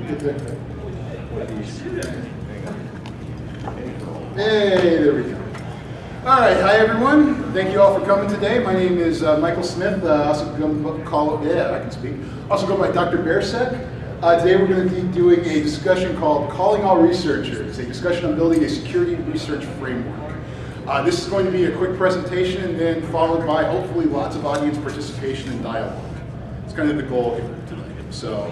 Hey, there we go. All right, hi everyone. Thank you all for coming today. My name is Michael Smith. Also I can speak. Also go by Dr. Bearsek. Today we're going to be doing a discussion called Calling All Researchers, a discussion on building a security research framework. This is going to be a quick presentation and then followed by hopefully lots of audience participation and dialogue. It's kind of the goal here tonight. So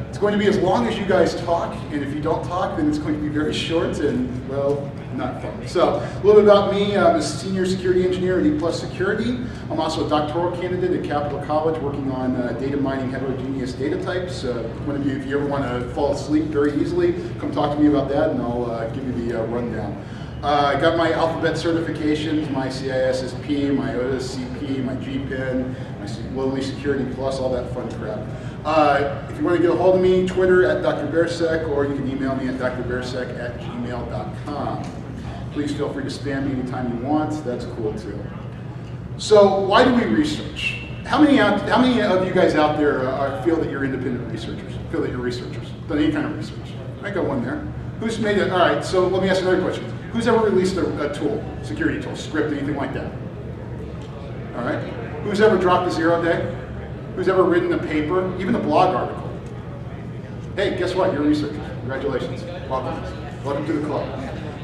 it's going to be as long as you guys talk, and if you don't talk, then it's going to be very short and, well, not fun. So a little bit about me. I'm a senior security engineer at E+ Security. I'm also a doctoral candidate at Capital College working on data mining heterogeneous data types. One of you, if you ever want to fall asleep very easily, come talk to me about that and I'll give you the rundown. I got my alphabet certifications, my CISSP, my OSCP, my GPIN, my Lowly Security Plus, all that fun crap. If you want to get a hold of me, Twitter at Dr. Bearsek, or you can email me at drbearsek@gmail.com. Please feel free to spam me anytime you want. That's cool too. So why do we research? How many of you guys out there feel that you're independent researchers? Feel that you're researchers? Done any kind of research? I got one there. Who's made it? All right, so let me ask another question. Who's ever released a tool, security tool, script, anything like that? All right. Who's ever dropped a 0-day? Who's ever written a paper, even a blog article? Hey, guess what? You're researchers. Congratulations. Welcome. Welcome to the club.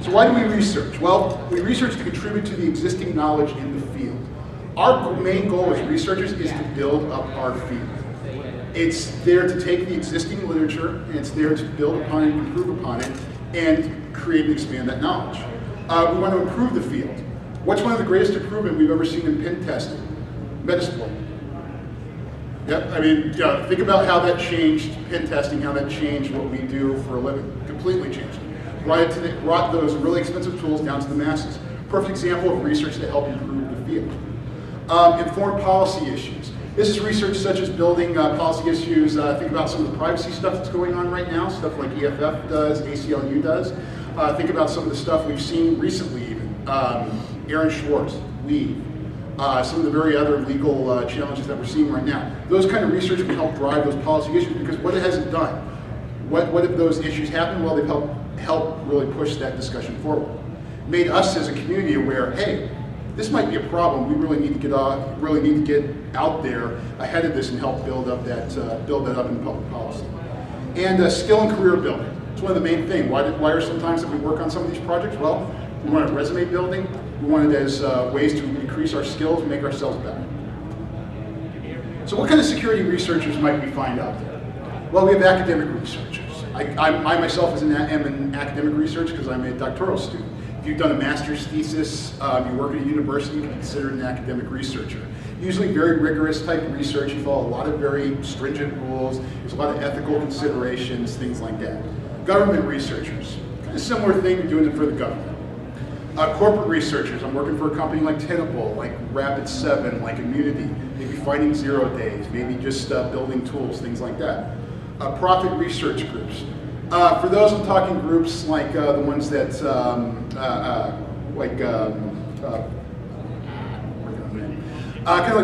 So why do we research? Well, we research to contribute to the existing knowledge in the field. Our main goal as researchers is to build up our field. It's there to take the existing literature, and it's there to build upon it, improve upon it, and create and expand that knowledge. We want to improve the field. What's one of the greatest improvement we've ever seen in pen testing? Metasploit. Yep, I mean, yeah, think about how that changed pen testing, how that changed what we do for a living. Completely changed it. Brought those really expensive tools down to the masses. Perfect example of research to help improve the field. Informed policy issues. This is research such as building policy issues. Think about some of the privacy stuff that's going on right now, stuff like EFF does, ACLU does. Think about some of the stuff we've seen recently even. Aaron Schwartz, Weave. Some of the very other legal challenges that we're seeing right now. Those kind of research can help drive those policy issues because what it hasn't done, what if those issues happen? Well, they've helped really push that discussion forward. Made us as a community aware, hey, this might be a problem. We really need to get out there ahead of this and help build that up in public policy. And skill and career building. It's one of the main things. Why are sometimes that we work on some of these projects? Well, we want resume building. We want it as ways to increase our skills and make ourselves better. So what kind of security researchers might we find out there? Well, we have academic researchers. I myself am in academic research because I'm a doctoral student. If you've done a master's thesis, you work at a university, you can be considered an academic researcher. Usually very rigorous type of research. You follow a lot of very stringent rules. There's a lot of ethical considerations, things like that. Government researchers. Kind of similar thing, you're doing it for the government. Corporate researchers, I'm working for a company like Tenable, like Rapid7, like Immunity, maybe fighting 0 days, maybe just building tools, things like that. Profit research groups. For those I'm talking groups like the ones that, kind of like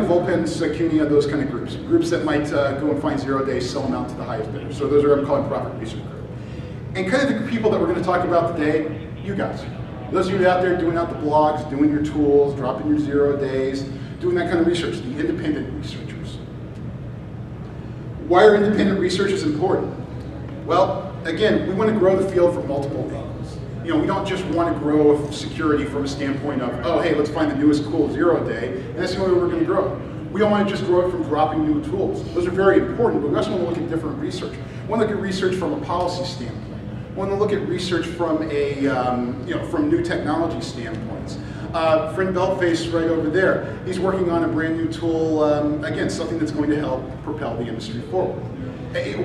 Volpens, CUNY, those kind of groups. Groups that might go and find 0 days, sell them out to the highest bidder. So those are what I'm calling profit research group. And kind of the people that we're going to talk about today, you guys. Those of you out there doing out the blogs, doing your tools, dropping your 0 days, doing that kind of research, the independent researchers. Why are independent researchers important? Well, again, we want to grow the field from multiple angles. You know, we don't just want to grow security from a standpoint of, oh, hey, let's find the newest cool 0 day, and that's the only way we're going to grow. We don't want to just grow it from dropping new tools. Those are very important, but we also want to look at different research. We want to look at research from a policy standpoint. We want to look at research from a, from new technology standpoints. Friend Beltface right over there, he's working on a brand new tool, again, something that's going to help propel the industry forward.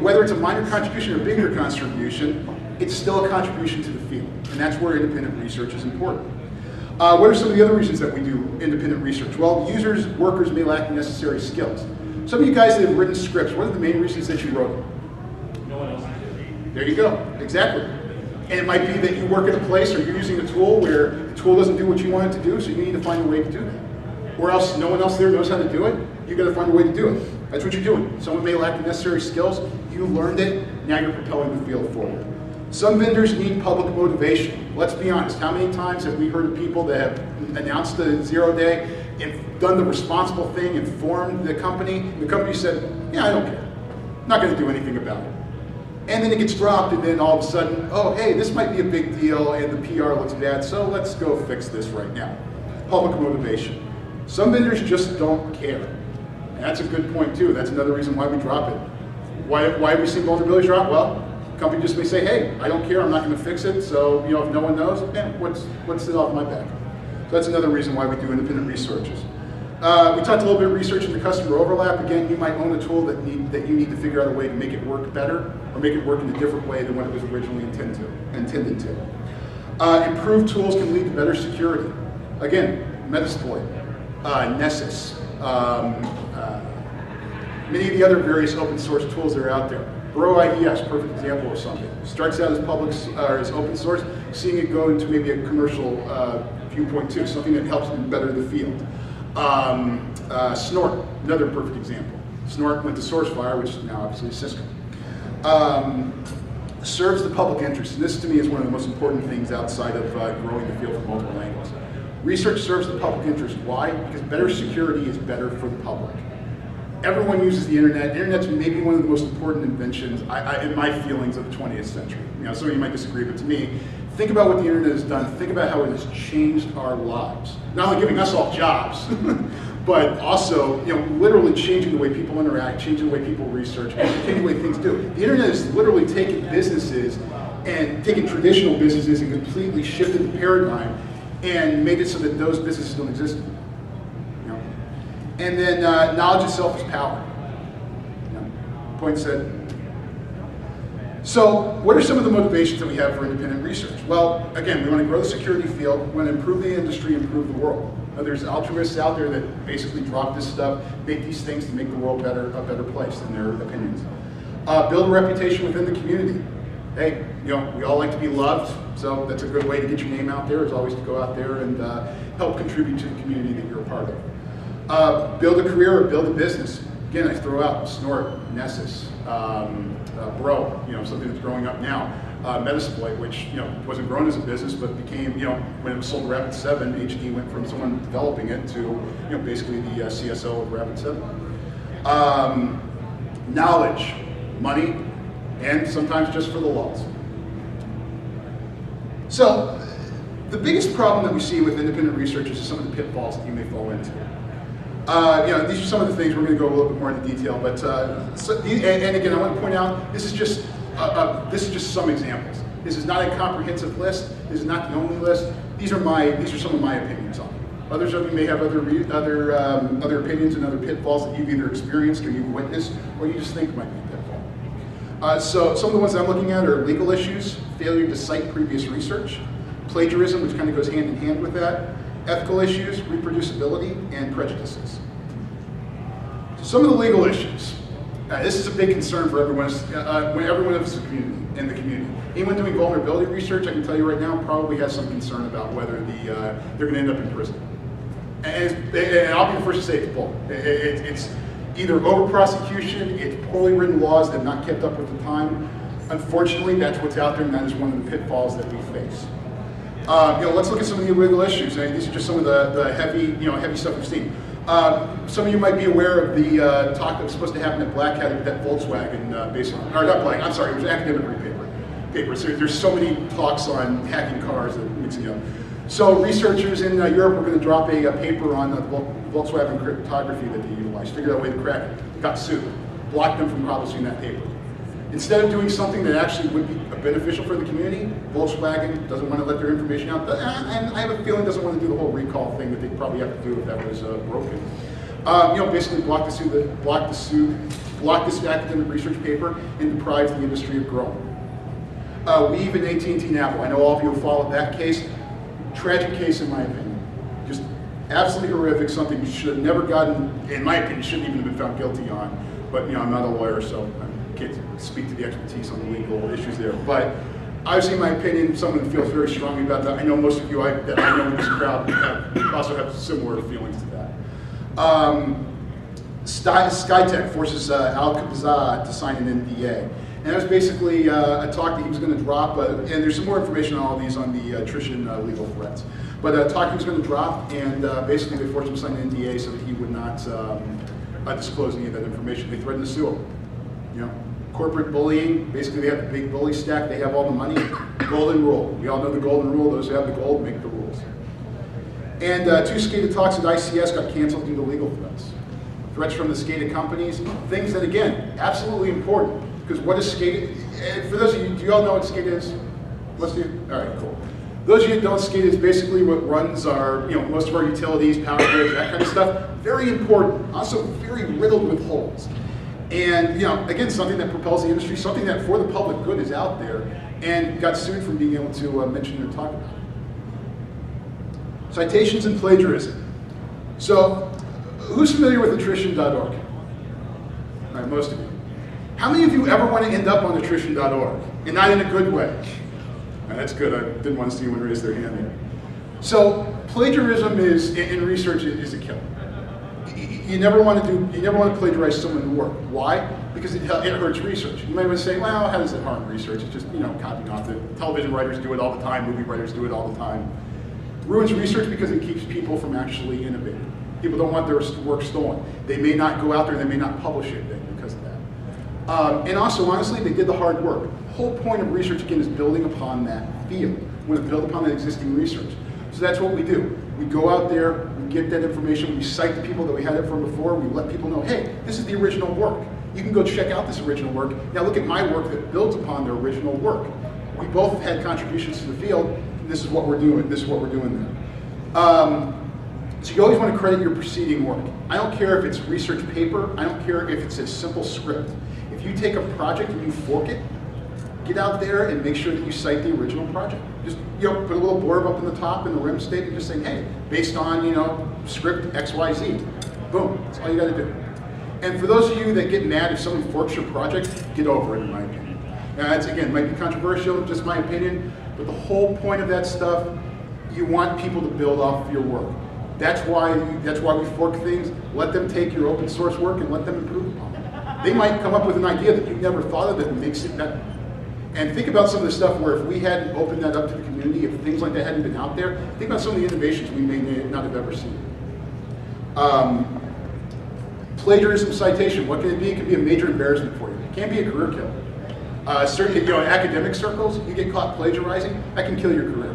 Whether it's a minor contribution or a bigger contribution, it's still a contribution to the field, and that's where independent research is important. What are some of the other reasons that we do independent research? Well, workers may lack the necessary skills. Some of you guys that have written scripts, what are the main reasons that you wrote them? No one else can do it. There you go, exactly. And it might be that you work at a place or you're using a tool where the tool doesn't do what you want it to do, so you need to find a way to do that. Or else no one else there knows how to do it, you got to find a way to do it. That's what you're doing. Someone may lack the necessary skills, you learned it, Now you're propelling the field forward. Some vendors need public motivation. Let's be honest, how many times have we heard of people that have announced the 0 day and done the responsible thing, informed the company said, yeah, I don't care. I'm not gonna do anything about it. And then it gets dropped, and then all of a sudden, oh, hey, this might be a big deal, and the PR looks bad, so let's go fix this right now. Public motivation. Some vendors just don't care. And that's a good point, too. That's another reason why we drop it. Why have we seen vulnerabilities drop? Well, the company just may say, hey, I don't care, I'm not going to fix it, so if no one knows, what's it off my back? So that's another reason why we do independent researches. We talked a little bit of research into customer overlap. Again, you might own a tool that you need to figure out a way to make it work better or make it work in a different way than what it was originally intended to. Improved tools can lead to better security. Again, Metasploit, Nessus, many of the other various open source tools that are out there. Bro IDS, perfect example of something. Starts out as open source, seeing it go into maybe a commercial viewpoint too, something that helps them better the field. Snort, another perfect example. Snort went to SourceFire, which is now obviously Cisco. Serves the public interest, and this to me is one of the most important things outside of growing the field from multiple angles. Research serves the public interest. Why? Because better security is better for the public. Everyone uses the internet. The internet's maybe one of the most important inventions, in my feelings, of the 20th century. Some of you might disagree, but to me, think about what the internet has done. Think about how it has changed our lives. Not only giving us all jobs, but also, literally changing the way people interact, changing the way people research, changing the way things do. The internet has literally taken businesses and taken traditional businesses and completely shifted the paradigm and made it so that those businesses don't exist anymore. And then knowledge itself is power. Point said. So what are some of the motivations that we have for independent research? Well, again, we want to grow the security field, we want to improve the industry, improve the world. There's altruists out there that basically drop this stuff, make these things to make the world a better place in their opinions. Build a reputation within the community. Hey, we all like to be loved, so that's a good way to get your name out there, is always to go out there and help contribute to the community that you're a part of. Build a career or build a business. Again, I throw out Snort, Nessus, Bro, something that's growing up now. Metasploit, which wasn't grown as a business, but became, when it was sold to Rapid7, HD went from someone developing it to, basically the CSO of Rapid7. Knowledge, money, and sometimes just for the lulz. So, the biggest problem that we see with independent researchers is some of the pitfalls that you may fall into. These are some of the things. We're going to go a little bit more into detail, but and again, I want to point out this is just some examples. This is not a comprehensive list. This is not the only list. These are some of my opinions on it. Others of you may have other opinions and other pitfalls that you've either experienced or you've witnessed, or you just think might be a pitfall. So some of the ones I'm looking at are legal issues, failure to cite previous research, plagiarism, which kind of goes hand in hand with that. Ethical issues, reproducibility, and prejudices. So some of the legal issues. This is a big concern for everyone in the community. Anyone doing vulnerability research, I can tell you right now, probably has some concern about whether they're going to end up in prison. And I'll be the first to say it's bull. It's either over-prosecution, it's poorly written laws that have not kept up with the time. Unfortunately, that's what's out there, and that is one of the pitfalls that we face. Let's look at some of the legal issues. These are just some of the heavy stuff we've seen. Some of you might be aware of the talk that was supposed to happen at Black Hat, that Volkswagen, or not Black, I'm sorry, it was an academic paper. So there's so many talks on hacking cars that mix it up. So researchers in Europe were going to drop a paper on the Volkswagen cryptography that they utilized, figured out a way to crack it, got sued, blocked them from publishing that paper. Instead of doing something that actually would be beneficial for the community, Volkswagen doesn't want to let their information out, and I have a feeling doesn't want to do the whole recall thing that they probably have to do if that was broken. Basically block this academic research paper and deprives the industry of growing. Weave and AT&T and Apple, I know all of you have followed that case. Tragic case in my opinion. Just absolutely horrific, something you should have never gotten, in my opinion, shouldn't even have been found guilty on. But I'm not a lawyer, so I can't speak to the expertise on the legal issues there. But obviously, in my opinion, someone who feels very strongly about that. I know most of you that I know in this crowd also have similar feelings to that. Skytech forces Al-Qabza to sign an NDA. And that was basically a talk that he was going to drop, and there's some more information on all these on the attrition legal threats. But a talk he was going to drop, and basically they forced him to sign an NDA so that he would not disclose any of that information. They threatened to sue him. You know, corporate bullying, basically they have the big bully stack, they have all the money. Golden rule. We all know the golden rule, those who have the gold make the rules. And 2 SCADA talks at ICS got canceled due to legal threats. Threats from the SCADA companies, things that, again, absolutely important. Because what is SCADA? For those of you, do you all know what SCADA is? Most of you? All right, cool. Those of you that don't, SCADA is basically what runs our, most of our utilities, power grids, that kind of stuff. Very important, also very riddled with holes. And, again, something that propels the industry, something that for the public good is out there, and got sued for being able to mention or talk about it. Citations and plagiarism. So, who's familiar with attrition.org? All right, most of you. How many of you ever want to end up on attrition.org? And not in a good way? All right, that's good. I didn't want to see anyone raise their hand there. So, plagiarism in research is a killer. You never want to plagiarize someone's work. Why? Because it hurts research. You might want to say, well, how does it harm research? It's just, copying off the television writers do it all the time, movie writers do it all the time. Ruins research because it keeps people from actually innovating. People don't want their work stolen. They may not go out there and they may not publish it because of that. And also, honestly, they did the hard work. The whole point of research, again, is building upon that field. We want to build upon that existing research. So that's what we do. We go out there, we get that information, we cite the people that we had it from before, we let people know, hey, this is the original work. You can go check out this original work. Now look at my work that builds upon their original work. We both have had contributions to the field, and this is what we're doing. This is what we're doing there. So you always want to credit your preceding work. I don't care if it's research paper, I don't care if it's a simple script. If you take a project and you fork it, get out there and make sure that you cite the original project. Just put a little blurb up in the top in the rim statement, just saying, hey, based on script XYZ. Boom. That's all you got to do. And for those of you that get mad if somebody forks your project, get over it, in my opinion. Now, that's again might be controversial, just my opinion, but the whole point of that stuff, you want people to build off of your work. That's why we fork things. Let them take your open source work and let them improve upon it. They might come up with an idea that you never thought of that makes it better. And think about some of the stuff where if we hadn't opened that up to the community, if things like that hadn't been out there, think about some of the innovations we may not have ever seen. Plagiarism citation, what can it be? It can be a major embarrassment for you. It can be a career killer. Certainly, in academic circles, you get caught plagiarizing, that can kill your career.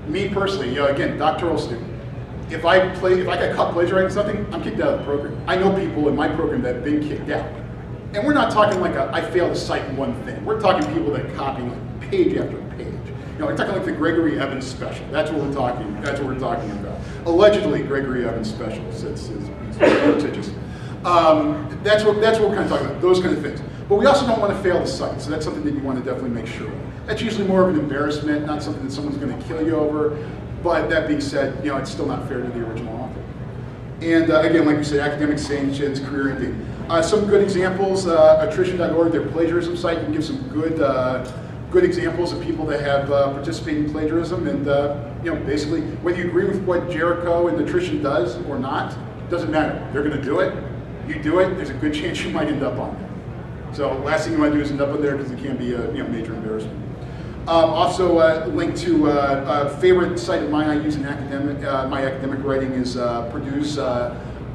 Me personally, again, doctoral student. If I got caught plagiarizing something, I'm kicked out of the program. I know people in my program that have been kicked out. And we're not talking like I failed to cite one thing. We're talking people that copy like page after page. We're talking like the Gregory Evans special. That's what we're talking. That's what we're talking about. Allegedly, Gregory Evans special. It's litigious. That's what we're kind of talking about. Those kind of things. But we also don't want to fail the cite. So that's something that you want to definitely make sure of. That's usually more of an embarrassment, not something that someone's going to kill you over. But that being said, it's still not fair to the original author. And again, like we said, academic sanctions, career ending. Some good examples, attrition.org, their plagiarism site, you can give some good examples of people that have participated in plagiarism. And basically, whether you agree with what Jericho and attrition does or not, doesn't matter. They're going to do it. You do it, there's a good chance you might end up on there. So last thing you want to do is end up on there because it can be a major embarrassment. Also, link to a favorite site of mine I use in my academic writing is Prejudice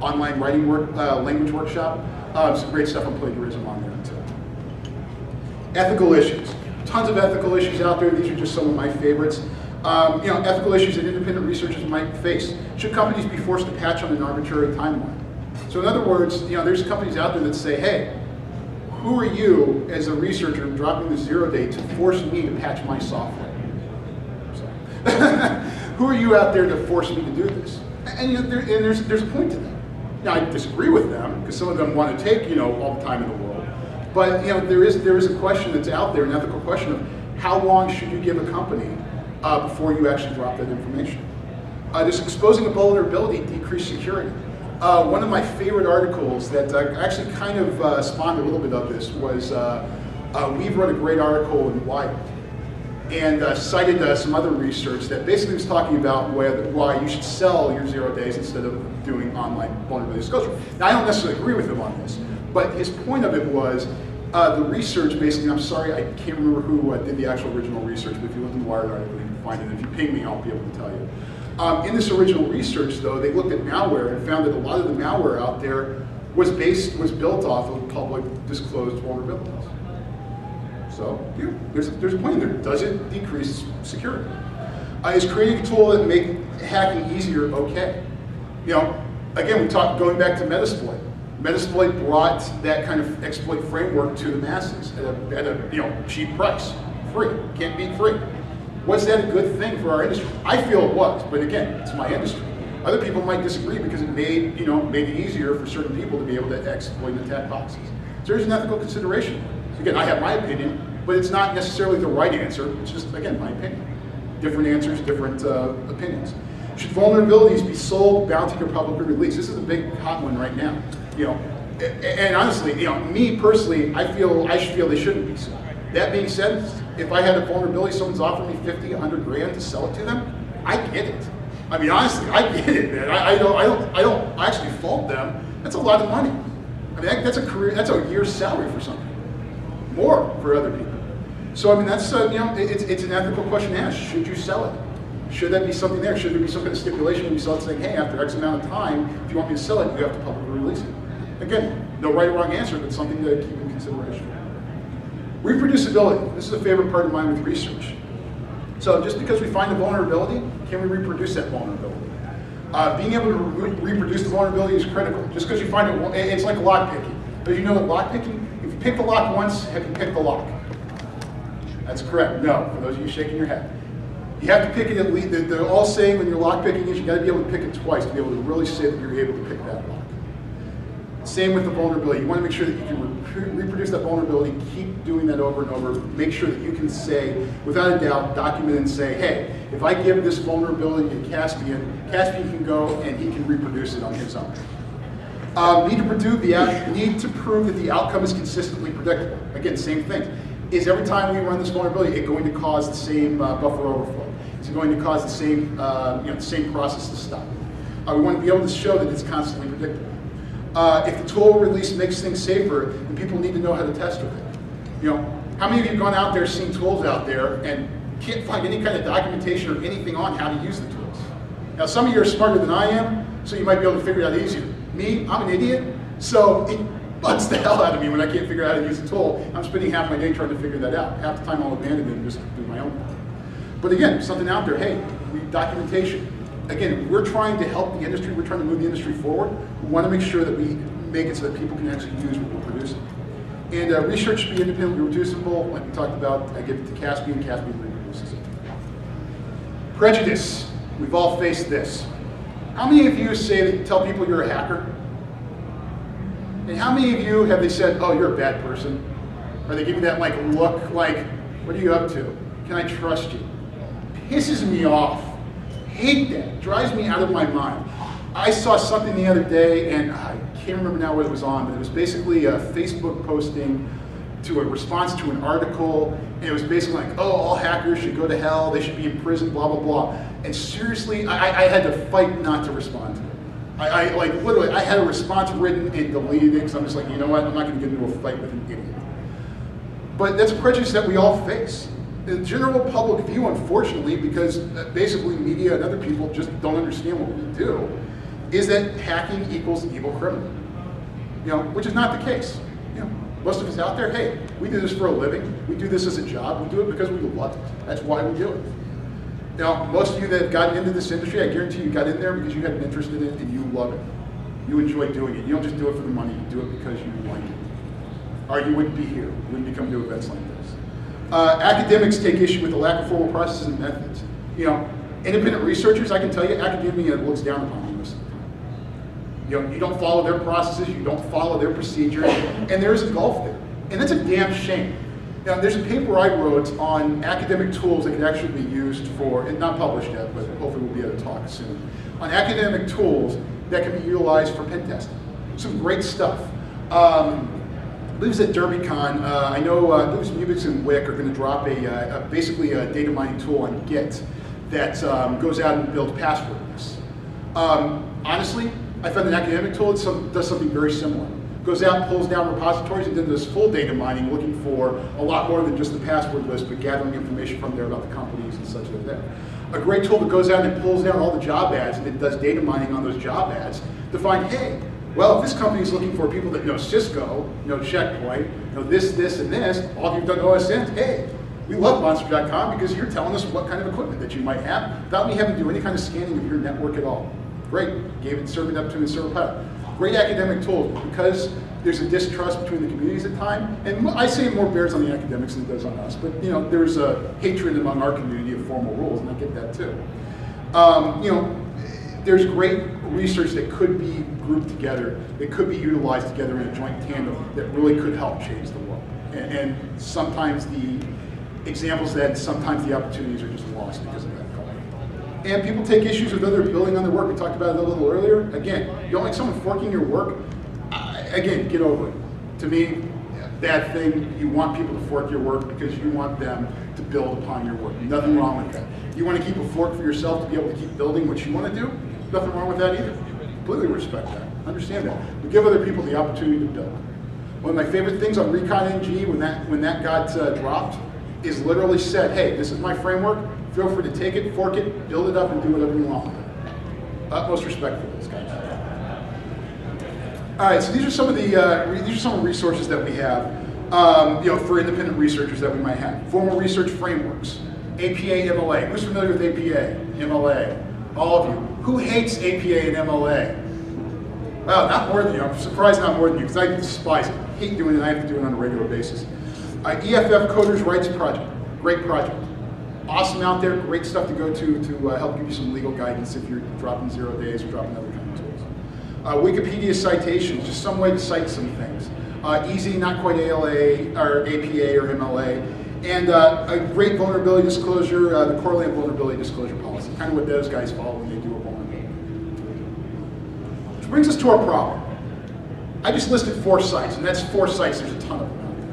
online writing language workshop. Some great stuff on plagiarism on there too. Ethical issues. Tons of ethical issues out there. These are just some of my favorites. Ethical issues that independent researchers might face. Should companies be forced to patch on an arbitrary timeline? So in other words, there's companies out there that say, hey, who are you as a researcher dropping the 0 day to force me to patch my software? Who are you out there to force me to do this? And there's a point to that. Now I disagree with them because some of them want to take all the time in the world. But there is a question that's out there, an ethical question of how long should you give a company before you actually drop that information? Does exposing a vulnerability decrease security? One of my favorite articles that actually kind of spawned a little bit of this was We've wrote a great article in Wired and cited some other research that basically was talking about why you should sell your 0 days instead of doing online vulnerability disclosure. Now, I don't necessarily agree with him on this, but his point of it was The research, basically, I'm sorry, I can't remember who did the actual original research, but if you look in the Wired article, you can find it. If you ping me, I'll be able to tell you. In this original research, though, they looked at malware and found that a lot of the malware out there was built off of public disclosed vulnerabilities. So, yeah, there's a point there. Does it decrease security? Is creating a tool that make hacking easier okay? You know, again, we talked going back to Metasploit. Metasploit brought that kind of exploit framework to the masses at a cheap price, free, can't beat free. Was that a good thing for our industry? I feel it was, but again, it's my industry. Other people might disagree because it made it easier for certain people to be able to exploit and attack boxes. So there's an ethical consideration. So again, I have my opinion, but it's not necessarily the right answer. It's just, again, my opinion. Different answers, different opinions. Should vulnerabilities be sold, bountied, or publicly released? This is a big hot one right now. And honestly, me personally, I should feel they shouldn't be sold. That being said, if I had a vulnerability, someone's offering me 50, 100 grand to sell it to them, I get it. I mean, honestly, I get it, man. I don't actually fault them. That's a lot of money. I mean, that's a year's salary for some people, more for other people. So I mean, that's it's an ethical question to ask. Should you sell it? Should that be something there? Should there be some kind of stipulation when you sell it saying, hey, after X amount of time, if you want me to sell it, you have to publicly release it? Again, no right or wrong answer, but something to keep in consideration. Reproducibility. This is a favorite part of mine with research. So just because we find a vulnerability, can we reproduce that vulnerability? Being able to reproduce the vulnerability is critical. Just because you find it, it's like lock picking. But you know that lock picking, if you pick the lock once, have you picked the lock? That's correct. No, for those of you shaking your head. You have to pick it at least, they're all saying when you're lock picking is you got to be able to pick it twice to be able to really say that you're able to pick that lock. Same with the vulnerability. You want to make sure that you can reproduce that vulnerability, keep doing that over and over, make sure that you can say, without a doubt, document and say, hey, if I give this vulnerability to Caspian can go and he can reproduce it on his own. Need to prove that the outcome is consistently predictable. Again, same thing. Is every time we run this vulnerability, it going to cause the same buffer overflow? Is it going to cause the same process to stop? We want to be able to show that it's constantly predictable. If the tool release makes things safer, then people need to know how to test with it. How many of you have gone out there, seen tools out there, and can't find any kind of documentation or anything on how to use the tools? Now, some of you are smarter than I am, so you might be able to figure it out easier. Me, I'm an idiot, so it bugs the hell out of me when I can't figure out how to use the tool. I'm spending half my day trying to figure that out. Half the time I'll abandon it and just do my own thing. But again, something out there, hey, documentation. Again, we're trying to help the industry, we're trying to move the industry forward. We want to make sure that we make it so that people can actually use what we're producing. And research should be independently reproducible. Like we talked about, I give it to Caspian reproduces it. Prejudice. We've all faced this. How many of you tell people you're a hacker? And how many of you have they said, oh, you're a bad person? Or they give you that look like, what are you up to? Can I trust you? Pisses me off. Hate that. Drives me out of my mind. I saw something the other day, and I can't remember now what it was on, but it was basically a Facebook posting to a response to an article, and it was basically like, oh, all hackers should go to hell, they should be in prison, blah, blah, blah. And seriously, I had to fight not to respond to it. Literally, I had a response written and deleted it, because I'm just like, you know what, I'm not going to get into a fight with an idiot. But that's a prejudice that we all face. The general public view, unfortunately, because basically media and other people just don't understand what we do, is that hacking equals evil criminal. Which is not the case. Most of us out there, hey, we do this for a living. We do this as a job. We do it because we love it. That's why we do it. Most of you that have gotten into this industry, I guarantee you got in there because you had an interest in it and you love it. You enjoy doing it. You don't just do it for the money. You do it because you like it. Or you wouldn't be here. You wouldn't be coming to events like this. Academics take issue with the lack of formal processes and methods. Independent researchers, I can tell you, academia looks down upon you most of the time. You don't follow their processes, you don't follow their procedures, and there's a gulf there. And that's a damn shame. There's a paper I wrote on academic tools that can actually be used for, and not published yet, but hopefully we'll be able to talk soon, on academic tools that can be utilized for pen testing. Some great stuff. I believe it's at DerbyCon. I know I believe Mubix and Wick are going to drop basically a data mining tool on Git that goes out and builds passwordless. Honestly, I found an academic tool that does something very similar. goes out, pulls down repositories, and then does full data mining, looking for a lot more than just the password list, but gathering information from there about the companies and such like that. A great tool that goes out and pulls down all the job ads and it does data mining on those job ads to find, hey, well, if this company is looking for people that know Cisco, know Checkpoint, know this, and this, all you've done is send, hey, we love Monster.com because you're telling us what kind of equipment that you might have without me having to do any kind of scanning of your network at all. Great, gave it, served it up to the server pilot. Great academic tool because there's a distrust between the communities at time, and I say it more bears on the academics than it does on us, but there's a hatred among our community of formal rules, and I get that too. There's great research that could be grouped together, that could be utilized together in a joint tandem that really could help change the world. And sometimes the examples of that, and sometimes the opportunities are just lost because of that. And people take issues with other building on their work. We talked about it a little earlier. Again, you don't like someone forking your work, again, get over it. To me, bad thing, you want people to fork your work because you want them to build upon your work. Nothing wrong with that. You want to keep a fork for yourself to be able to keep building what you want to do? Nothing wrong with that either. Completely respect that. Understand that. But give other people the opportunity to build. One of my favorite things on Recon NG when that got dropped is literally said, hey, this is my framework. Feel free to take it, fork it, build it up, and do whatever you want with it. Utmost respect for those guys. All right, so these are some of the resources that we have, for independent researchers that we might have. Formal research frameworks, APA, MLA. Who's familiar with APA, MLA? All of you. Who hates APA and MLA? Well, not more than you. I'm surprised not more than you because I despise it. I hate doing it. I have to do it on a regular basis. EFF Coders Rights Project, great project. Awesome out there, great stuff to go to help give you some legal guidance if you're dropping 0 days or dropping other kind of tools. Wikipedia citations, just some way to cite some things. Easy, not quite ALA or APA or MLA. And a great vulnerability disclosure, the Corland vulnerability disclosure policy, kind of what those guys follow when they do a vulnerability. Which brings us to our problem. I just listed 4 sites, and that's 4 sites, there's a ton of them out there.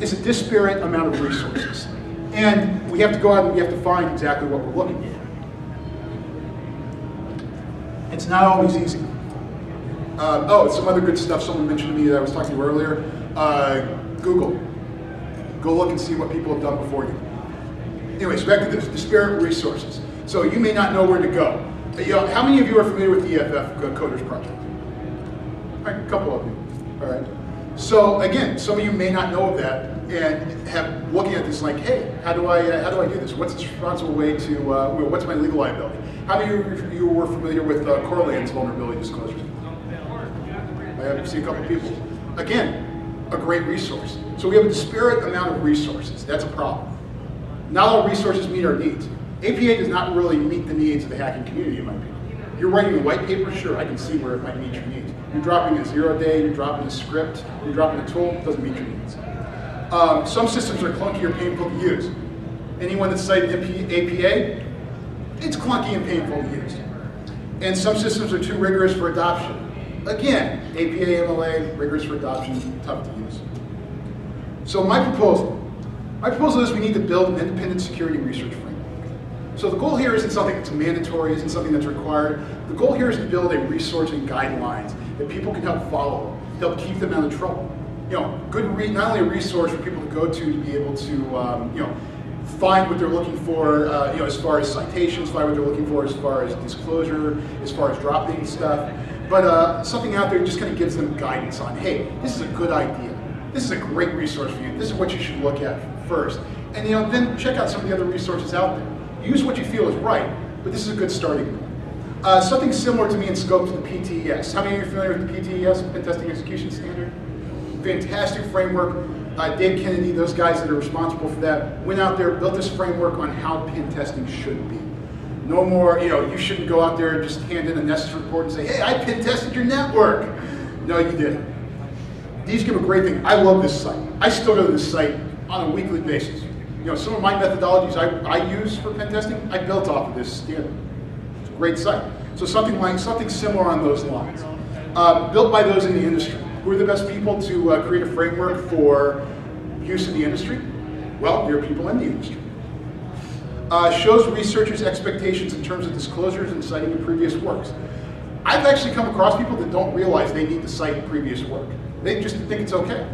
It's a disparate amount of resources. And we have to go out and we have to find exactly what we're looking for. It's not always easy. Some other good stuff someone mentioned to me that I was talking to earlier. Google. Go look and see what people have done before you. Anyways, back to this, disparate resources. So you may not know where to go. How many of you are familiar with the EFF Coders Project? All right, a couple of you. All right. So again, some of you may not know of that and have looking at this like, hey, how do I do this? What's the responsible way to? What's my legal liability? How many of you were familiar with Corland's vulnerability disclosures? I have seen a couple people. Again, a great resource. So we have a disparate amount of resources. That's a problem. Not all resources meet our needs. APA does not really meet the needs of the hacking community, in my opinion. You're writing a white paper, sure, I can see where it might meet your needs. You're dropping a 0 day, you're dropping a script, you're dropping a tool, it doesn't meet your needs. Some systems are clunky or painful to use. Anyone that's cited APA, it's clunky and painful to use. And some systems are too rigorous for adoption. Again, APA, MLA, rigorous for adoption, tough to use. So my proposal is we need to build an independent security research framework. So the goal here isn't something that's mandatory, isn't something that's required. The goal here is to build a resource and guidelines that people can help follow, help keep them out of trouble. Not only a resource for people to go to be able to, find what they're looking for, as far as citations, find what they're looking for as far as disclosure, as far as dropping stuff, but something out there just kind of gives them guidance on, hey, this is a good idea. This is a great resource for you. This is what you should look at first. And then check out some of the other resources out there. Use what you feel is right, but this is a good starting point. Something similar to me in scope to the PTES. How many of you are familiar with the PTES, Pen Testing Execution Standard? Fantastic framework. Dave Kennedy, those guys that are responsible for that, went out there, built this framework on how pen testing should be. No more, you shouldn't go out there and just hand in a Nessus report and say, hey, I pen tested your network. No, you didn't. These give a great thing. I love this site. I still go to this site on a weekly basis. Some of my methodologies I use for pen testing, I built off of this standard. It's a great site. So something similar on those lines. Built by those in the industry. Who are the best people to create a framework for use in the industry? Well, there are people in the industry. Shows researchers' expectations in terms of disclosures and citing in previous works. I've actually come across people that don't realize they need to cite previous work. They just think it's okay.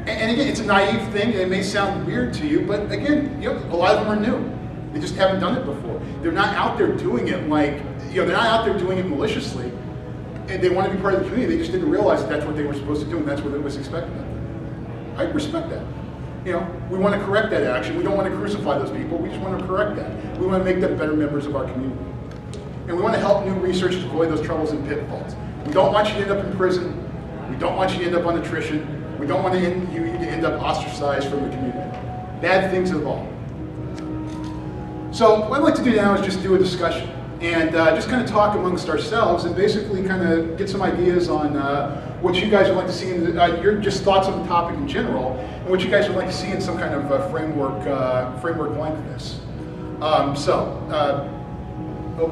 And again, it's a naive thing, and it may sound weird to you, but again, a lot of them are new. They just haven't done it before. They're not out there doing it like, they're not out there doing it maliciously, and they want to be part of the community. They just didn't realize that that's what they were supposed to do, and that's what it was expected of them. I respect that. We want to correct that action. We don't want to crucify those people. We just want to correct that. We want to make them better members of our community. And we want to help new researchers avoid those troubles and pitfalls. We don't want you to end up in prison. We don't want you to end up on attrition. We don't want you to end up ostracized from the community. Bad things involved. So what I'd like to do now is just do a discussion and just kind of talk amongst ourselves and basically kind of get some ideas on what you guys would like to see in your just thoughts on the topic in general, and what you guys would like to see in some kind of framework like this. Open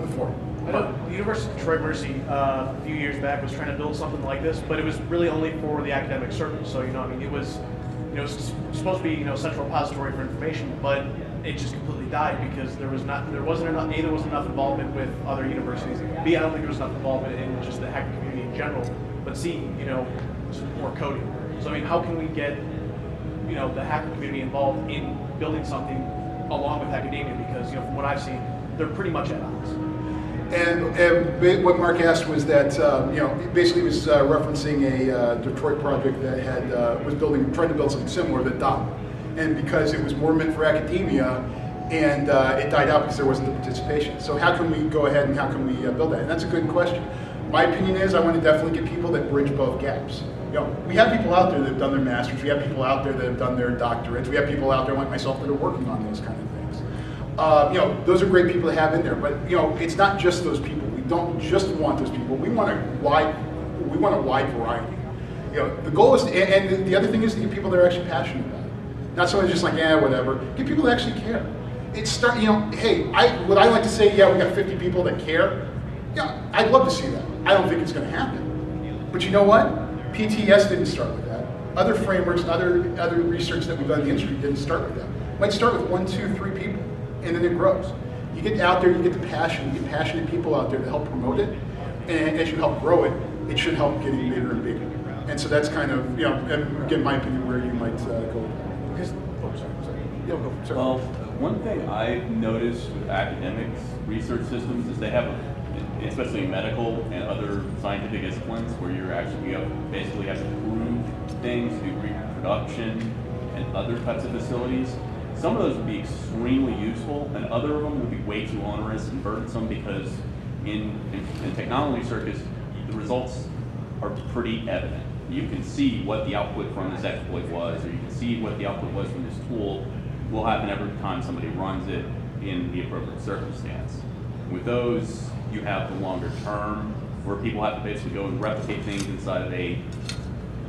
the floor. I know the University of Detroit Mercy a few years back was trying to build something like this, but it was really only for the academic circle. So it was, supposed to be central repository for information, but it just completely died because there wasn't enough. A, there wasn't enough involvement with other universities. B, I don't think there was enough involvement in just the hacker community in general. But C, some more coding. So how can we get the hacker community involved in building something along with academia? Because from what I've seen, they're pretty much at odds. And what Mark asked was that basically he was referencing a Detroit project that had trying to build something similar that died, and because it was more meant for academia, and it died out because there wasn't the participation. So how can we go ahead and how can we build that? And that's a good question. My opinion is I want to definitely get people that bridge both gaps. We have people out there that have done their masters. We have people out there that have done their doctorates. We have people out there like myself that are working on those kind of things. Those are great people to have in there, but it's not just those people. We don't just want those people. We want a wide variety. The goal is, and the other thing is to get people that are actually passionate about it. Not someone just like, whatever. Get people that actually care. Hey, would I like to say, we got 50 people that care? Yeah, I'd love to see that. I don't think it's going to happen. But you know what? PTS didn't start with that. Other frameworks, other research that we've done in the industry didn't start with that. It might start with 1, 2, 3 people, and then it grows. You get out there, you get the passion, you get passionate people out there to help promote it, and as you help grow it, it should help getting bigger and bigger. And so that's kind of, again, my opinion where you might go. Well, one thing I've noticed with academics research systems is they have, especially in medical and other scientific disciplines, where you basically have to prove things, do reproduction and other types of facilities. Some of those would be extremely useful, and other of them would be way too onerous and burdensome because in technology circuits, the results are pretty evident. You can see what the output from this exploit was, or you can see what the output was from this tool. Will happen every time somebody runs it in the appropriate circumstance. With those, you have the longer term, where people have to basically go and replicate things inside of a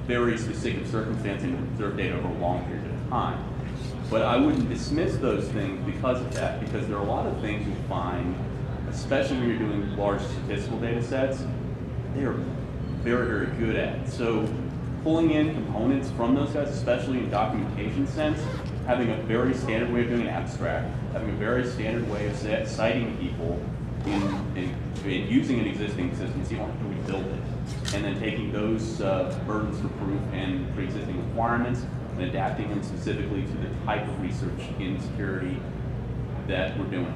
very specific circumstance and observe data over a long period of time. But I wouldn't dismiss those things because of that, because there are a lot of things you find, especially when you're doing large statistical data sets, they are very, very good at. So pulling in components from those guys, especially in documentation sense, having a very standard way of doing an abstract, having a very standard way of citing people in using an existing system, so you don't have to rebuild it, and then taking those burdens for proof and pre-existing requirements and adapting them specifically to the type of research in security that we're doing.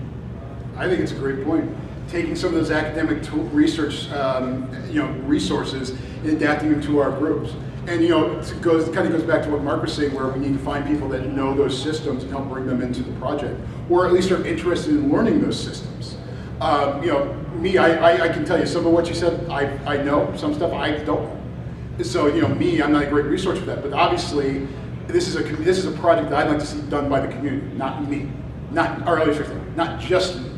I think it's a great point. Taking some of those academic research, resources and adapting them to our groups. And it kind of goes back to what Mark was saying, where we need to find people that know those systems and help bring them into the project, or at least are interested in learning those systems. Me, I can tell you some of what you said. I know some stuff I don't know. So me, I'm not a great resource for that. But obviously, this is a project that I'd like to see done by the community, not me, not just me.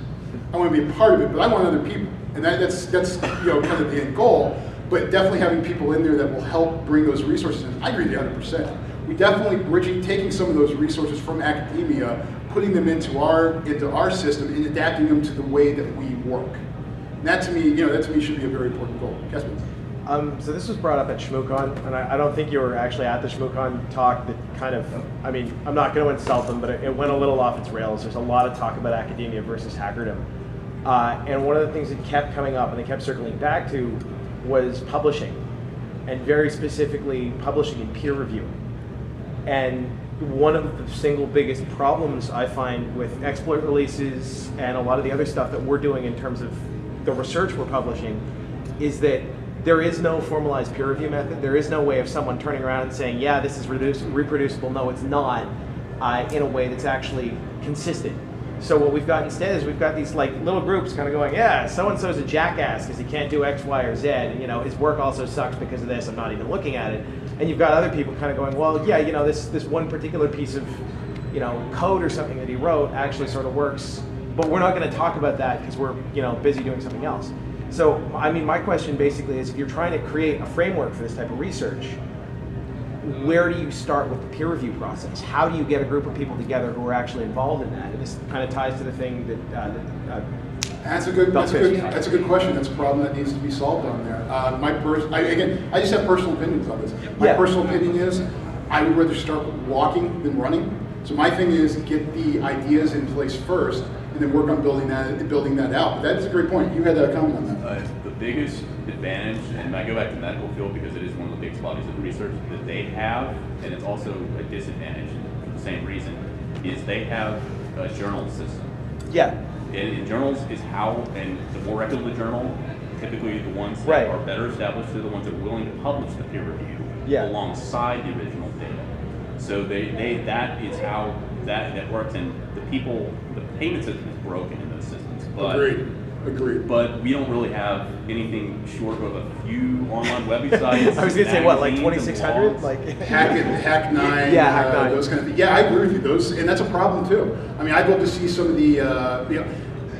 I want to be a part of it, but I want other people, and that's kind of the end goal. But definitely having people in there that will help bring those resources in. I agree with you 100%. We definitely taking some of those resources from academia, putting them into our system, and adapting them to the way that we work. And that to me, should be a very important goal. Casper? So this was brought up at ShmooCon, and I don't think you were actually at the ShmooCon talk. That kind of, I'm not going to insult them, but it went a little off its rails. There's a lot of talk about academia versus hackerdom. And one of the things that kept coming up and they kept circling back to was publishing, and very specifically publishing in peer review. And one of the single biggest problems I find with exploit releases and a lot of the other stuff that we're doing in terms of the research we're publishing is that there is no formalized peer review method. There is no way of someone turning around and saying, yeah, this is reproducible. No, it's not, in a way that's actually consistent. So what we've got instead is we've got these like little groups kind of going, yeah, so-and-so's a jackass because he can't do X, Y, or Z, and his work also sucks because of this, I'm not even looking at it. And you've got other people kind of going, well, yeah, this one particular piece of, code or something that he wrote actually sort of works, but we're not going to talk about that because we're, busy doing something else. So, I mean, my question basically is if you're trying to create a framework for this type of research, where do you start with the peer review process? How do you get a group of people together who are actually involved in that? And this kind of ties to the thing that that's a good question. That's a problem that needs to be solved on there. I just have personal opinions on this. My personal opinion is I would rather start walking than running. So my thing is get the ideas in place first, and then work on building that out. But that's a great point. You had a comment on that. The biggest advantage, and I go back to the medical field because it is one of the biggest bodies of research that they have, and it's also a disadvantage for the same reason, is they have a journal system. Yeah. And journals is how, and the more reputable the journal, typically the ones that are better established, they're the ones that are willing to publish the peer review alongside the original data. So that is how that works, and the payment system is broken in those systems. But, Agreed. But we don't really have anything short of a few online websites. I was going to say, what, like 2,600? Like Hack 9, Hack 9. Those kind of things. Yeah, I agree with you. And that's a problem too. I mean, I'd love to see some of the,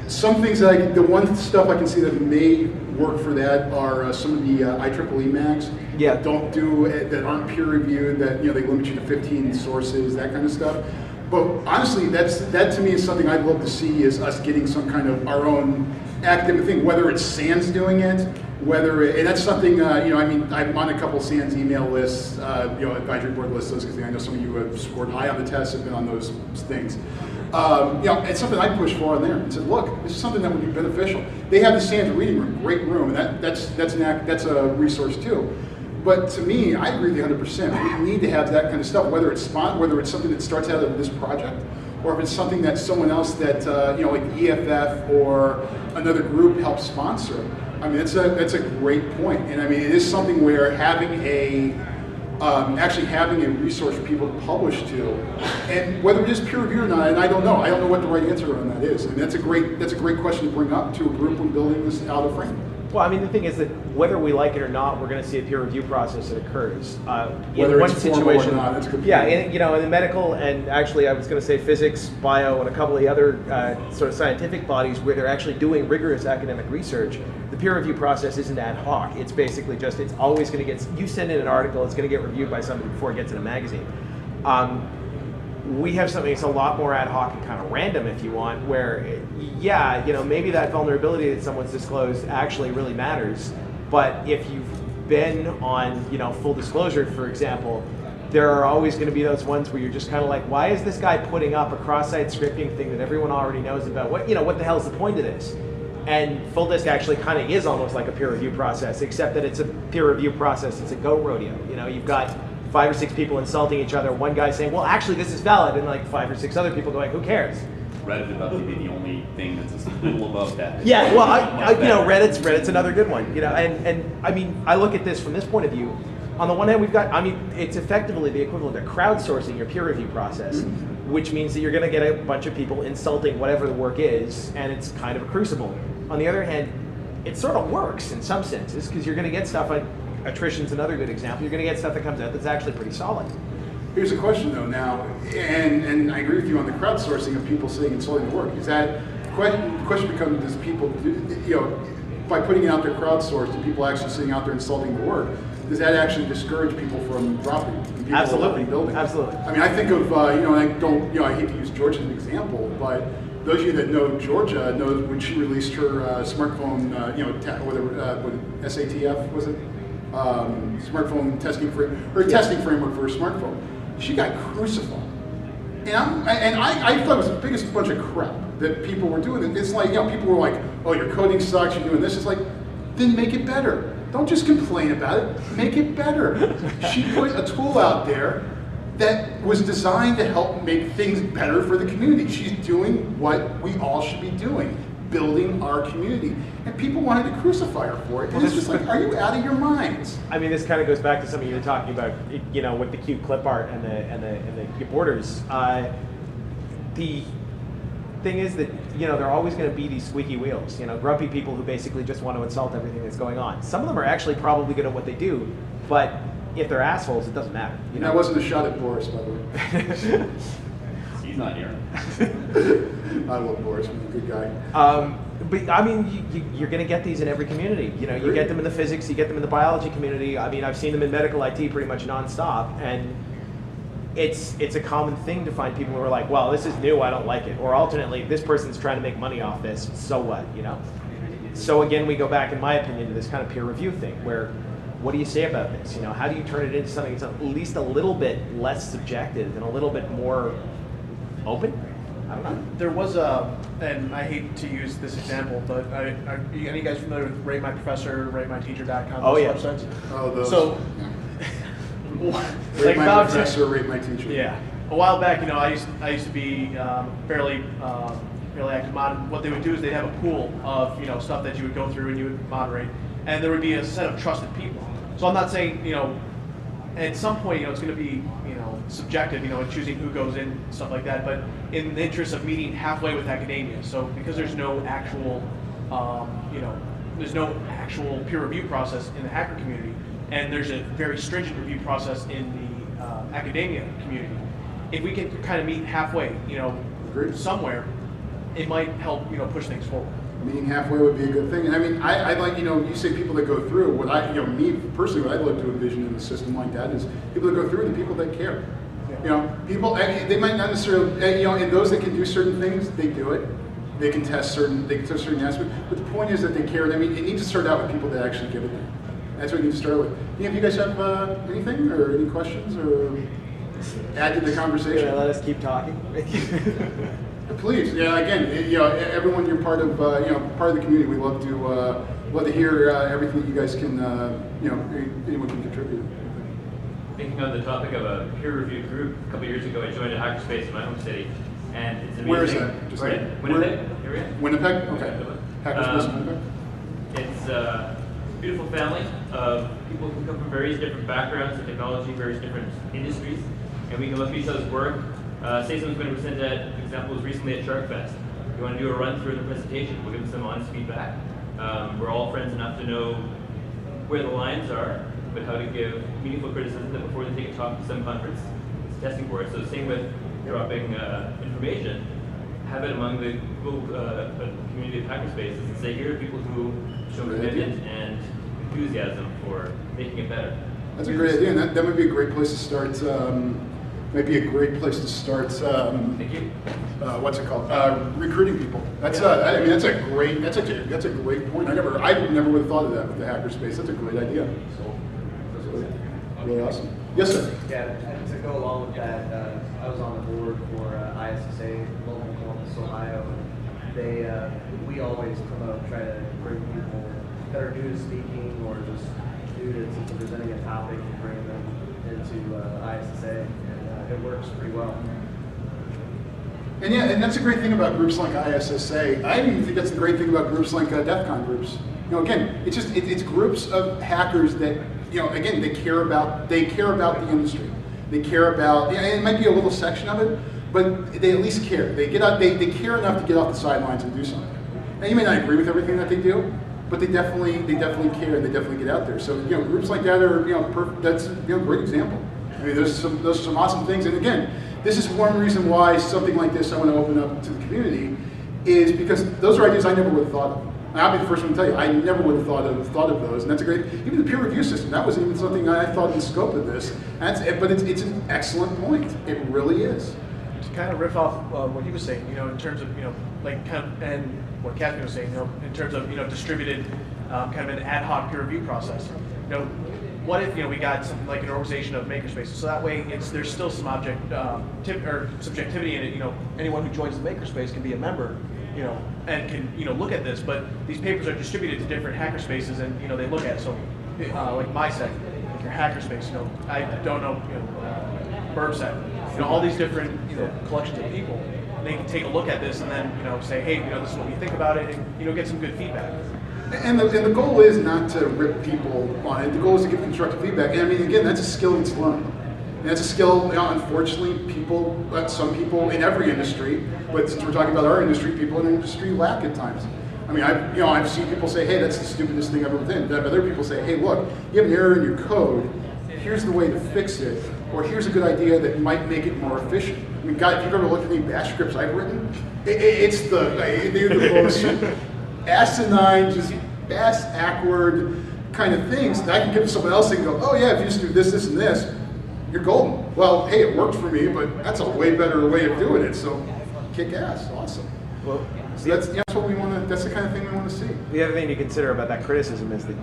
some things that the one stuff I can see that may work for that are some of the IEEE mags that that aren't peer reviewed, that they limit you to 15 sources, that kind of stuff. But honestly, that to me is something I'd love to see, is us getting some kind of our own academic thing, whether it's SANS doing it, and that's something, I mean, I'm on a couple SANS email lists, advisory board lists, because I know some of you have scored high on the tests, have been on those things. It's something I push for on there and said, look, this is something that would be beneficial. They have the SANS reading room, great room, and that's a resource too. But to me, I agree with you 100%. We need to have that kind of stuff, whether it's something that starts out of this project, or if it's something that someone else that, like the EFF or another group helps sponsor. I mean, that's a great point. And I mean, it is something where having actually having a resource for people to publish to, and whether it is peer reviewed or not, and I don't know what the right answer on that is. I mean, that's a great question to bring up to a group when building this out of frame. Well, I mean, the thing is that whether we like it or not, we're going to see a peer review process that occurs. Whether it's formal or not, it's good. Yeah, in the medical, and actually I was going to say physics, bio, and a couple of the other sort of scientific bodies where they're actually doing rigorous academic research, the peer review process isn't ad hoc. It's basically just, it's always going to get, you send in an article, it's going to get reviewed by somebody before it gets in a magazine. We have something that's a lot more ad hoc and kind of random, if you want, where, maybe that vulnerability that someone's disclosed actually really matters. But if you've been on, full disclosure, for example, there are always going to be those ones where you're just kind of like, why is this guy putting up a cross-site scripting thing that everyone already knows about? What the hell is the point of this? And full disc actually kind of is almost like a peer review process, except that it's a peer review process. It's a goat rodeo. You've got 5 or 6 people insulting each other, one guy saying, well, actually, this is valid, and like 5 or 6 other people going, who cares? Reddit about to be the only thing that's a little above that. Yeah, well, Reddit's another good one. And I mean, I look at this from this point of view. On the one hand, we've got, it's effectively the equivalent of crowdsourcing your peer review process, which means that you're going to get a bunch of people insulting whatever the work is, and it's kind of a crucible. On the other hand, it sort of works in some senses, because you're going to get stuff like, attrition's another good example. You're going to get stuff that comes out that's actually pretty solid. Here's a question though now, and I agree with you on the crowdsourcing of people saying insulting the work. Is that the question becomes, does people by putting it out there crowdsourced and people actually sitting out there insulting the work, does that actually discourage people from dropping it? People Absolutely. Building? Absolutely. I mean, I think of I hate to use Georgia as an example, but those of you that know Georgia know when she released her smartphone, SATF was it? Smartphone testing framework for a smartphone. She got crucified And I thought it was the biggest bunch of crap that people were doing. It's like, people were like, oh, your coding sucks, you're doing this. It's like, then make it better. Don't just complain about it, make it better. She put a tool out there that was designed to help make things better for the community. She's doing what we all should be doing, building our community. And people wanted to crucify her for it. And it's just like, are you out of your minds? I mean, this kind of goes back to something you were talking about, with the cute clip art and the borders. The thing is that, there are always going to be these squeaky wheels, grumpy people who basically just want to insult everything that's going on. Some of them are actually probably good at what they do, but if they're assholes, it doesn't matter. And that wasn't a shot at Boris, by the way. He's not here. I love Boris, he's a good guy. But I mean, you're going to get these in every community. You get them in the physics, you get them in the biology community. I mean, I've seen them in medical IT pretty much nonstop, and it's a common thing to find people who are like, well, this is new, I don't like it. Or alternately, this person's trying to make money off this, so what, So again, we go back, in my opinion, to this kind of peer review thing, where what do you say about this? How do you turn it into something that's at least a little bit less subjective and a little bit more open? I don't know. There was and I hate to use this example, but are any of you guys familiar with Rate My Professor, RateMyTeacher.com? Oh, yeah. Websites? Oh, those. So, Rate my professor, rate my teacher. Yeah. A while back, I used to be fairly active mod. What they would do is they'd have a pool of stuff that you would go through and you would moderate, and there would be a set of trusted people. So I'm not saying at some point it's going to be subjective, in choosing who goes in, stuff like that. But in the interest of meeting halfway with academia, so because there's no actual there's no actual peer review process in the hacker community, and there's a very stringent review process in the academia community. If we can kind of meet halfway, somewhere, it might help, push things forward. Meeting halfway would be a good thing. And I mean, I like, you say people that go through, me personally, what I'd love to envision in a system like that is people that go through are the people that care. Yeah. People, they might not necessarily, and those that can do certain things, they do it. They can test certain aspects. But the point is that they care. I mean, it needs to start out with people that actually give it there. That's what it needs to start with. Any of you guys have anything or any questions or add to the conversation? Let us keep talking. Please, again, everyone, you're part of, part of the community. We love to hear everything that you guys can, anyone can contribute. Thinking on the topic of a peer-reviewed group, a couple years ago, I joined a Hackerspace in my home city, and it's amazing. Where is that? Just Winnipeg. Area. Winnipeg. Okay. Hackerspace, Winnipeg. It's a beautiful family of people who come from various different backgrounds in technology, various different industries, and we can look at each other's work. Say someone's going to present an example was recently at SharkFest. You want to do a run through the presentation, we'll give them some honest feedback. We're all friends enough to know where the lines are, but how to give meaningful criticism that before they take a talk to some conference, it's testing for it. So same with dropping information, have it among the community of hackerspaces and say, here are people who show commitment and enthusiasm for making it better. That's a great idea, and that might be a great place to start. Thank you. What's it called? Recruiting people. That's that's a great point. I never would have thought of that with the hackerspace. That's a great idea. So that's really awesome. Yes, sir. Yeah, and to go along with that, I was on the board for ISSA, local Columbus, Ohio. We always try to bring people that are new to speaking or just new to presenting a topic and bring them into ISSA. It works pretty well. And that's a great thing about groups like ISSA. I even think that's the great thing about groups like DEFCON Groups. Again, it's groups of hackers that again they care about the industry. They care about it might be a little section of it, but they at least care. They get out. They care enough to get off the sidelines and do something. Now you may not agree with everything that they do, but they definitely care and they definitely get out there. So groups like that are that's a great example. I mean, there's some awesome things, and again, this is one reason why something like this I want to open up to the community, is because those are ideas I never would have thought of. And I'll be the first one to tell you, I never would have thought of those, and that's a great. Even the peer review system, that wasn't even something I thought in the scope of this. But it's an excellent point. It really is. To kind of riff off what he was saying, in terms of and what Catherine was saying, in terms of distributed kind of an ad hoc peer review process. what if we got something like an organization of makerspaces? So that way, there's still some subjectivity in it. Anyone who joins the makerspace can be a member, and can look at this. But these papers are distributed to different hackerspaces, and they look at it. So, like my sec, like your hackerspace. I don't know, Burb sec. All these different collections of people. They can take a look at this and then say, hey, this is what we think about it, and get some good feedback. And the goal is not to rip people on it. The goal is to give constructive feedback. And I mean, again, that's a skill that's learned. And that's a skill, unfortunately, some people in every industry, but since we're talking about our industry, people in the industry lack at times. I mean, I've seen people say, hey, that's the stupidest thing I've ever done. But other people say, hey, look, you have an error in your code. Here's the way to fix it. Or here's a good idea that might make it more efficient. I mean, God, if you've ever looked at any bash scripts I've written, they're the most asinine, just bass-awkward kind of things that I can give to someone else and go, oh yeah, if you just do this, this, and this, you're golden. Well, hey, it worked for me, but that's a way better way of doing it, so kick ass, awesome. Well, so that's what we want to, that's the kind of thing we want to see. The other thing to consider about that criticism is that,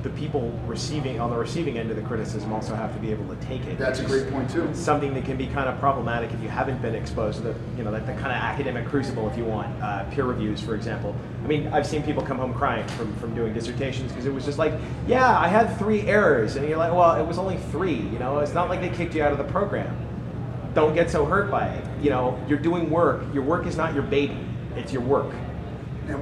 the people on the receiving end of the criticism also have to be able to take it. That's a great point too. It's something that can be kind of problematic if you haven't been exposed to the kind of academic crucible, if you want. Peer reviews, for example. I mean, I've seen people come home crying from doing dissertations because it was just like, yeah, I had 3 errors. And you're like, well, it was only 3, It's not like they kicked you out of the program. Don't get so hurt by it. You're doing work. Your work is not your baby. It's your work. And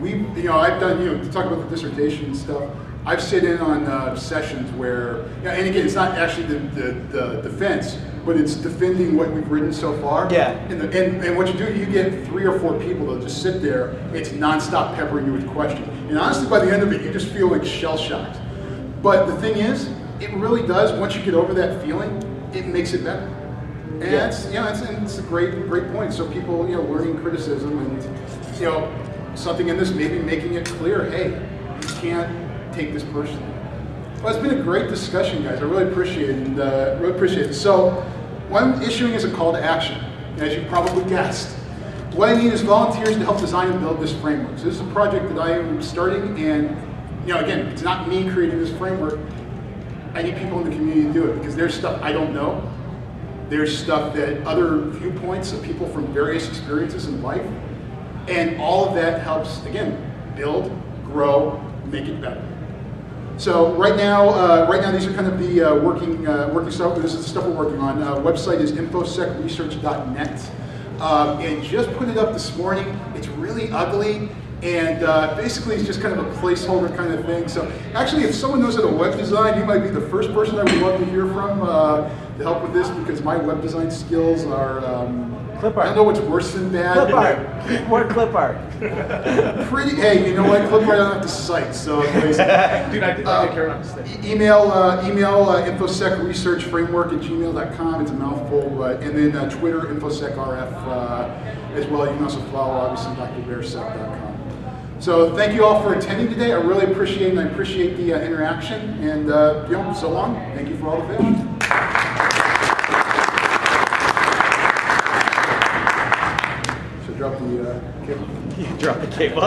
I've done, to talk about the dissertation stuff, I've sit in on sessions where, and again, it's not actually the defense, but it's defending what we've written so far. Yeah. And what you do, you get 3 or 4 people that'll just sit there. It's nonstop peppering you with questions. And honestly, by the end of it, you just feel like shell-shocked. But the thing is, it really does, once you get over that feeling, it makes it better. And it's a great point. So people, learning criticism and, something in this, maybe making it clear, hey, you can't take this personally. Well, it's been a great discussion, guys. I really appreciate it. So, what I'm issuing is a call to action, as you probably guessed. What I need is volunteers to help design and build this framework. So this is a project that I am starting, and again, it's not me creating this framework. I need people in the community to do it, because there's stuff I don't know. There's stuff that other viewpoints of people from various experiences in life, and all of that helps, again, build, grow, make it better. So right now these are kind of the working stuff. This is the stuff we're working on. Website is infosecresearch.net, and just put it up this morning. It's really ugly, and basically it's just kind of a placeholder kind of thing. So actually, if someone knows how to web design, you might be the first person I would love to hear from to help with this, because my web design skills are. Clip art. I don't know what's worse than bad. Clip art. More clip art. Hey, you know what? Clip art I don't have to cite, so please. Dude, I did care enough to stay. Email infosecresearchframework@gmail.com. It's a mouthful. And then Twitter, InfosecRF as well. You can also follow, obviously, drbearsec.com. So thank you all for attending today. I really appreciate it, and I appreciate the interaction. And so long. Thank you for all the fish. Drop the cable. You drop the cable.